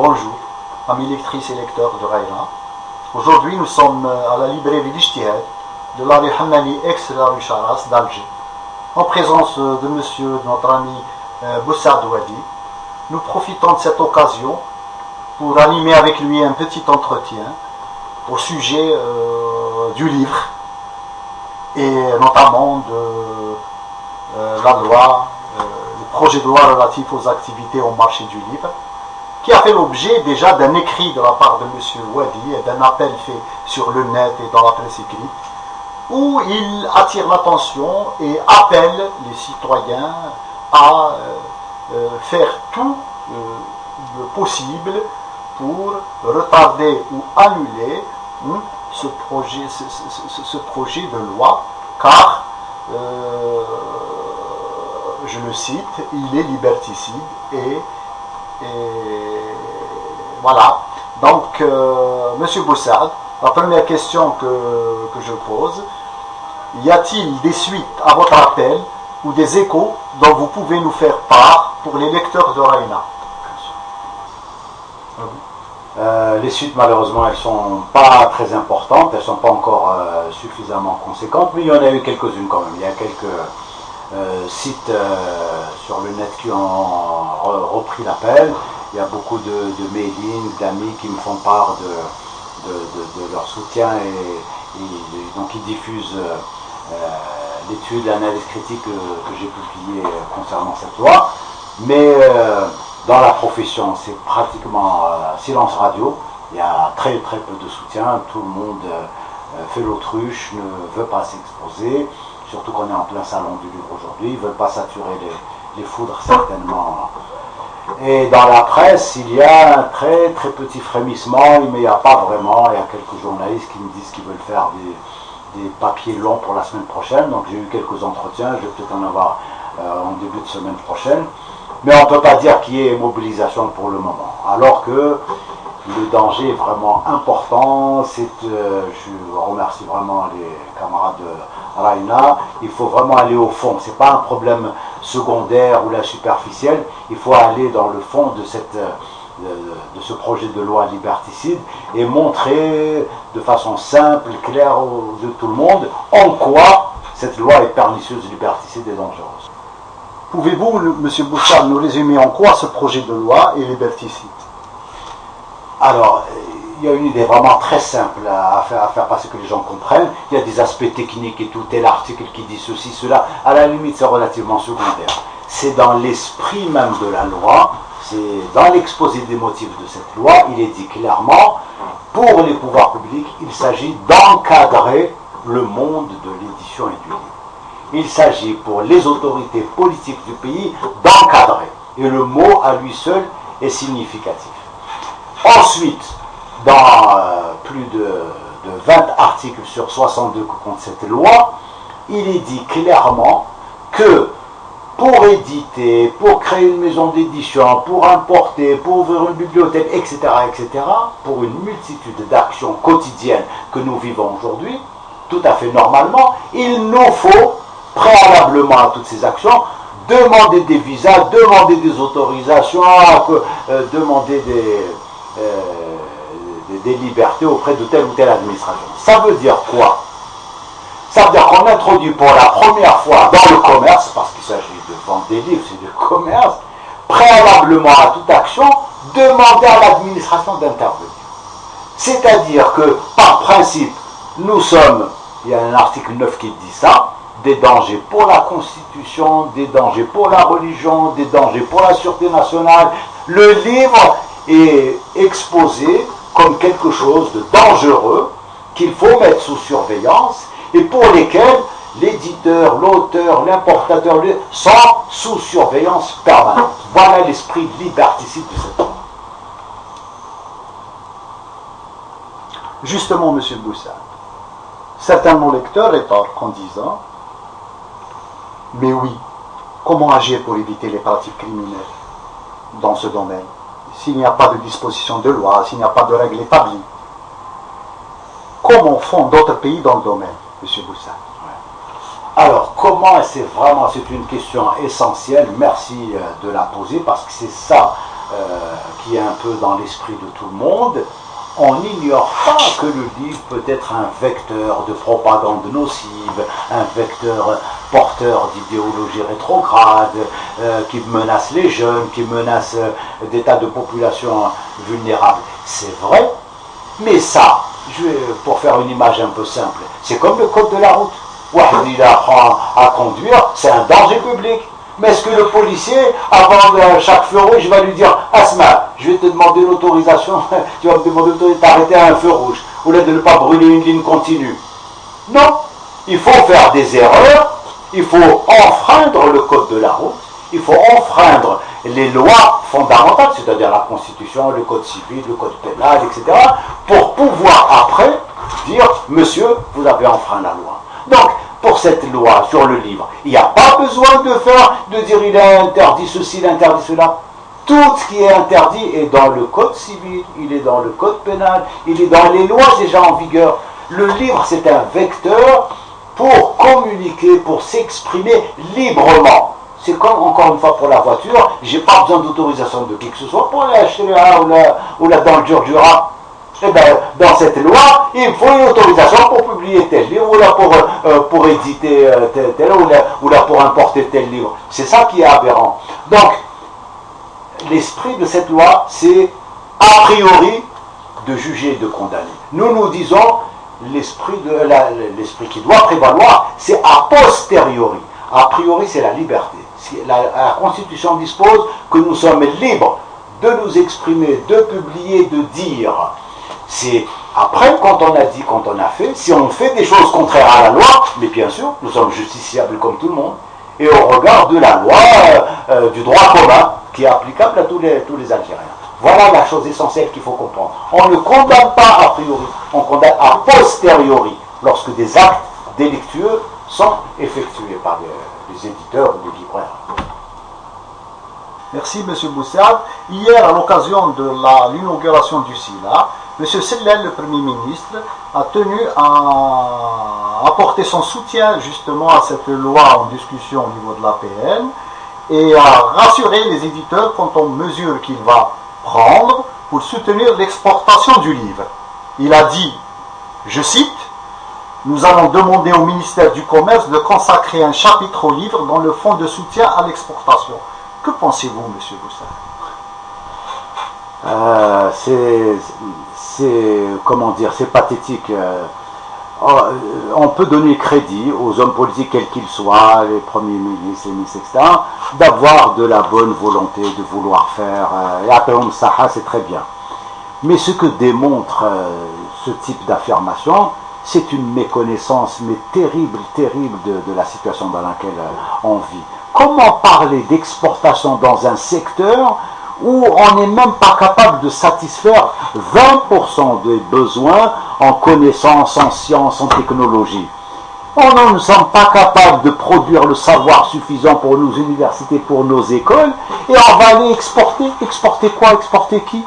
Bonjour, amis lectrices et lecteurs de Raïna. Aujourd'hui, nous sommes à la librairie d'Ijtihad de la rue Hamani, ex-la rue Charas d'Alger, en présence de monsieur, notre ami Boussard Ouadi. Nous profitons de cette occasion pour animer avec lui un petit entretien au sujet du livre et notamment de la loi, le projet de loi relatif aux activités au marché du livre, qui a fait l'objet déjà d'un écrit de la part de M. Ouadi et d'un appel fait sur le net et dans la presse écrite, où il attire l'attention et appelle les citoyens à faire tout le possible pour retarder ou annuler ce projet de loi, car, je le cite, il est liberticide et voilà. Donc, Monsieur Boussard, la première question que je pose, y a-t-il des suites à votre appel ou des échos dont vous pouvez nous faire part pour les lecteurs de Raïna? Les suites, malheureusement, elles ne sont pas très importantes, elles ne sont pas encore suffisamment conséquentes, mais il y en a eu quelques-unes quand même. Il y a quelques sites sur le net qui ont repris l'appel. Il y a beaucoup de mailings, d'amis qui me font part de leur soutien et donc ils diffusent l'étude, l'analyse critique que j'ai publiée concernant cette loi. Mais dans la profession, c'est pratiquement silence radio. Il y a très très peu de soutien. Tout le monde fait l'autruche, ne veut pas s'exposer. Surtout qu'on est en plein salon du livre aujourd'hui. Ils ne veulent pas saturer les foudres certainement. Et dans la presse, il y a un très très petit frémissement, mais il n'y a pas vraiment. Il y a quelques journalistes qui me disent qu'ils veulent faire des papiers longs pour la semaine prochaine. Donc j'ai eu quelques entretiens, je vais peut-être en avoir en début de semaine prochaine. Mais on ne peut pas dire qu'il y ait mobilisation pour le moment. Alors que le danger est vraiment important. Je remercie vraiment les camarades de Raïna. Il faut vraiment aller au fond. Ce n'est pas un problème secondaire ou la superficielle. Il faut aller dans le fond de ce projet de loi liberticide et montrer de façon simple, claire de tout le monde en quoi cette loi est pernicieuse, liberticide et dangereuse. Pouvez-vous, M. Boussard, nous résumer en quoi ce projet de loi est liberticide? Alors, il y a une idée vraiment très simple à faire passer, que les gens comprennent. Il y a des aspects techniques et tout, tel article qui dit ceci, cela. À la limite, c'est relativement secondaire. C'est dans l'esprit même de la loi, c'est dans l'exposé des motifs de cette loi, il est dit clairement, pour les pouvoirs publics, il s'agit d'encadrer le monde de l'édition et du livre. Il s'agit pour les autorités politiques du pays d'encadrer. Et le mot à lui seul est significatif. Ensuite, dans plus de 20 articles sur 62 que compte cette loi, il est dit clairement que pour éditer, pour créer une maison d'édition, pour importer, pour ouvrir une bibliothèque, etc., pour une multitude d'actions quotidiennes que nous vivons aujourd'hui, tout à fait normalement, il nous faut, préalablement à toutes ces actions, demander des visas, demander des autorisations, demander des libertés auprès de telle ou telle administration. Ça veut dire quoi? Ça veut dire qu'on introduit pour la première fois dans le commerce, parce qu'il s'agit de vendre des livres, c'est du commerce, préalablement à toute action, demander à l'administration d'intervenir. C'est-à-dire que, par principe, nous sommes, il y a un article 9 qui dit ça, des dangers pour la Constitution, des dangers pour la religion, des dangers pour la sûreté nationale. Le livre est exposé comme quelque chose de dangereux qu'il faut mettre sous surveillance et pour lesquels l'éditeur, l'auteur, l'importateur sont sous surveillance permanente. Voilà l'esprit liberticide de cette loi. Justement, M. Boussard, certains de nos lecteurs rétorquent en disant: mais oui, comment agir pour éviter les pratiques criminelles dans ce domaine, s'il n'y a pas de disposition de loi, s'il n'y a pas de règles établies? Comment font d'autres pays dans le domaine, M. Boussard? Alors, comment, c'est une question essentielle, merci de la poser, parce que c'est ça qui est un peu dans l'esprit de tout le monde, on n'ignore pas que le livre peut être un vecteur de propagande nocive, un vecteur porteur d'idéologie rétrograde, qui menace les jeunes, qui menace des tas de populations vulnérables. C'est vrai, mais ça, pour faire une image un peu simple, c'est comme le code de la route. Ouah, il apprend à conduire, c'est un danger public. Mais est-ce que le policier, avant chaque feu rouge, va lui dire « Asma, je vais te demander l'autorisation, tu vas me demander l'autorisation d'arrêter à un feu rouge, au lieu de ne pas brûler une ligne continue ». Non, il faut faire des erreurs, il faut enfreindre le code de la route, il faut enfreindre les lois fondamentales, c'est-à-dire la Constitution, le code civil, le code pénal, etc., pour pouvoir après dire « Monsieur, vous avez enfreint la loi ». Donc, pour cette loi sur le livre, il n'y a pas besoin de dire il est interdit ceci, il est interdit cela. Tout ce qui est interdit est dans le code civil, il est dans le code pénal, il est dans les lois déjà en vigueur. Le livre, c'est un vecteur pour communiquer, pour s'exprimer librement. C'est comme, encore une fois, pour la voiture, j'ai pas besoin d'autorisation de qui que ce soit pour aller acheter là ou là dans le Georgia. Eh bien, dans cette loi, il faut une autorisation pour publier tel livre, ou là pour éditer tel, ou là pour importer tel livre. C'est ça qui est aberrant. Donc, l'esprit de cette loi, c'est a priori de juger et de condamner. Nous disons, l'esprit qui doit prévaloir, c'est a posteriori. A priori, c'est la liberté. La Constitution dispose que nous sommes libres de nous exprimer, de publier, de dire. C'est après, quand on a dit, quand on a fait, si on fait des choses contraires à la loi, mais bien sûr, nous sommes justiciables comme tout le monde, et au regard de la loi, du droit commun, qui est applicable à tous les Algériens. Voilà la chose essentielle qu'il faut comprendre. On ne condamne pas a priori, on condamne a posteriori, lorsque des actes délictueux sont effectués par les éditeurs ou les libraires. Merci M. Boussard. Hier, à l'occasion de l'inauguration du SILA, M. Sellel, le Premier ministre, a tenu à apporter son soutien justement à cette loi en discussion au niveau de l'APN et à rassurer les éditeurs quant aux mesures qu'il va prendre pour soutenir l'exportation du livre. Il a dit, je cite, « Nous allons demander au ministère du Commerce de consacrer un chapitre au livre dans le fonds de soutien à l'exportation. » Que pensez-vous, M. Boussard? C'est pathétique. On peut donner crédit aux hommes politiques, quels qu'ils soient, les premiers ministres, les ministres, etc., d'avoir de la bonne volonté, de vouloir faire. Et appelons ça, c'est très bien. Mais ce que démontre ce type d'affirmation, c'est une méconnaissance, mais terrible, terrible de la situation dans laquelle on vit. Comment parler d'exportation dans un secteur où on n'est même pas capable de satisfaire 20% des besoins en connaissances, en sciences, en technologie? On ne sommes pas capables de produire le savoir suffisant pour nos universités, pour nos écoles, et on va aller exporter. Exporter quoi? Exporter qui?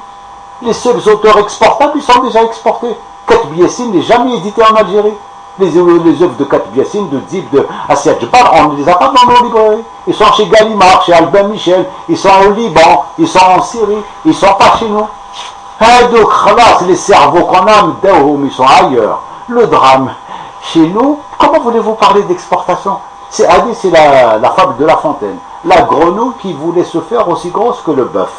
Les seuls auteurs exportables, ils sont déjà exportés. Katb Yassine n'est jamais édité en Algérie. Les œuvres de Katb Yassine, de Dib, de Assia Djbar, on ne les a pas dans nos librairies. Ils sont chez Gallimard, chez Albin Michel, ils sont au Liban, ils sont en Syrie, ils ne sont pas chez nous. Donc, les cerveaux qu'on a, ils sont ailleurs. Le drame, chez nous, comment voulez-vous parler d'exportation? C'est la fable de La Fontaine. La grenouille qui voulait se faire aussi grosse que le bœuf.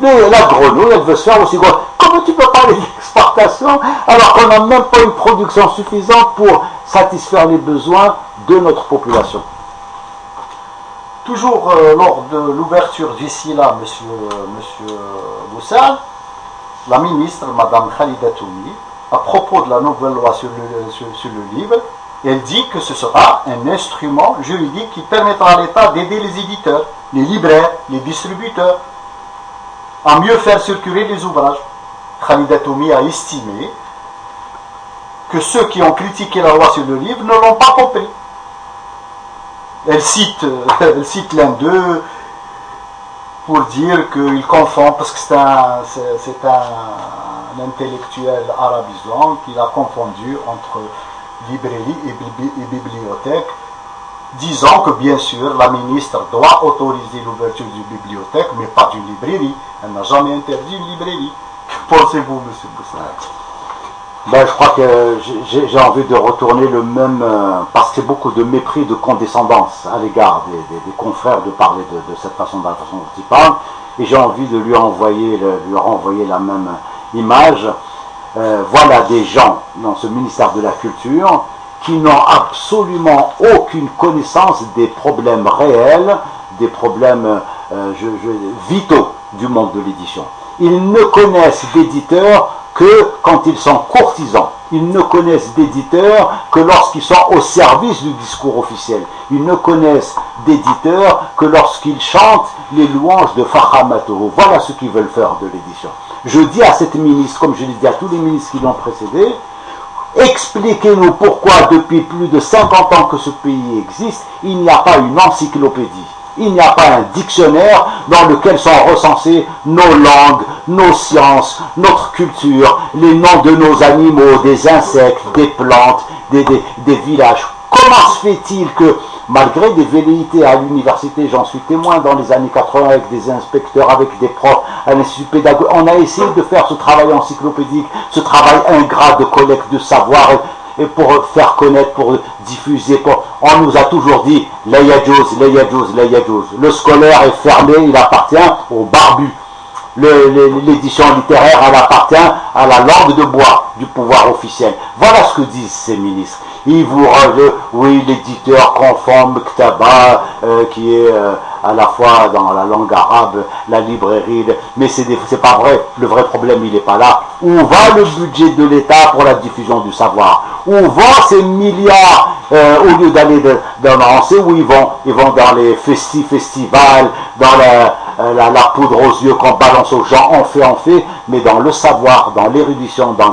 La grenouille, elle veut se faire aussi grosse. Comment tu peux parler d'exportation alors qu'on n'a même pas une production suffisante pour satisfaire les besoins de notre population? Toujours lors de l'ouverture du SILA, monsieur Boussard, la ministre, Mme Khalida Toumi, à propos de la nouvelle loi sur le livre, elle dit que ce sera un instrument juridique qui permettra à l'État d'aider les éditeurs, les libraires, les distributeurs, à mieux faire circuler les ouvrages. Khalida Toumi a estimé que ceux qui ont critiqué la loi sur le livre ne l'ont pas compris. Elle cite l'un d'eux pour dire qu'il confond, parce que c'est un intellectuel arabisant qu'il a confondu entre librairie et bibliothèque. disant que bien sûr la ministre doit autoriser l'ouverture d'une bibliothèque, mais pas d'une librairie. Elle n'a jamais interdit une librairie. Que pensez-vous, M. Boussaïd? Ben, je crois que j'ai envie de retourner le même, parce que c'est beaucoup de mépris, de condescendance à l'égard des confrères de parler de cette façon, de la façon dont ils parlent, et j'ai envie de lui renvoyer la même image. Voilà des gens dans ce ministère de la Culture qui n'ont absolument aucune connaissance des problèmes réels, des problèmes vitaux du monde de l'édition. Ils ne connaissent d'éditeurs que quand ils sont courtisans. Ils ne connaissent d'éditeurs que lorsqu'ils sont au service du discours officiel. Ils ne connaissent d'éditeurs que lorsqu'ils chantent les louanges de Fakhamatohu. Voilà ce qu'ils veulent faire de l'édition. Je dis à cette ministre, comme je l'ai dit à tous les ministres qui l'ont précédé, expliquez-nous pourquoi depuis plus de 50 ans que ce pays existe, il n'y a pas une encyclopédie. Il n'y a pas un dictionnaire dans lequel sont recensées nos langues, nos sciences, notre culture, les noms de nos animaux, des insectes, des plantes, des villages. Comment se fait-il que, malgré des velléités à l'université, j'en suis témoin dans les années 80 avec des inspecteurs, avec des profs à l'Institut pédagogique, on a essayé de faire ce travail encyclopédique, ce travail ingrat de collecte de savoir, et pour faire connaître, pour diffuser, on nous a toujours dit la yajouz, la yajouz, la yajouz. Le scolaire est fermé, il appartient aux barbus. L'édition littéraire, elle appartient à la langue de bois du pouvoir officiel. Voilà ce que disent ces ministres. Ils vous relèvent, oui, l'éditeur conforme Ktaba, qui est à la fois dans la langue arabe, la librairie, mais c'est pas vrai. Le vrai problème, il n'est pas là. Où va le budget de l'État pour la diffusion du savoir? Où vont ces milliards au lieu d'aller dans l'avancée, où ils vont dans les festivals, dans la poudre aux yeux qu'on balance aux gens, on fait, mais dans le savoir, dans l'érudition, dans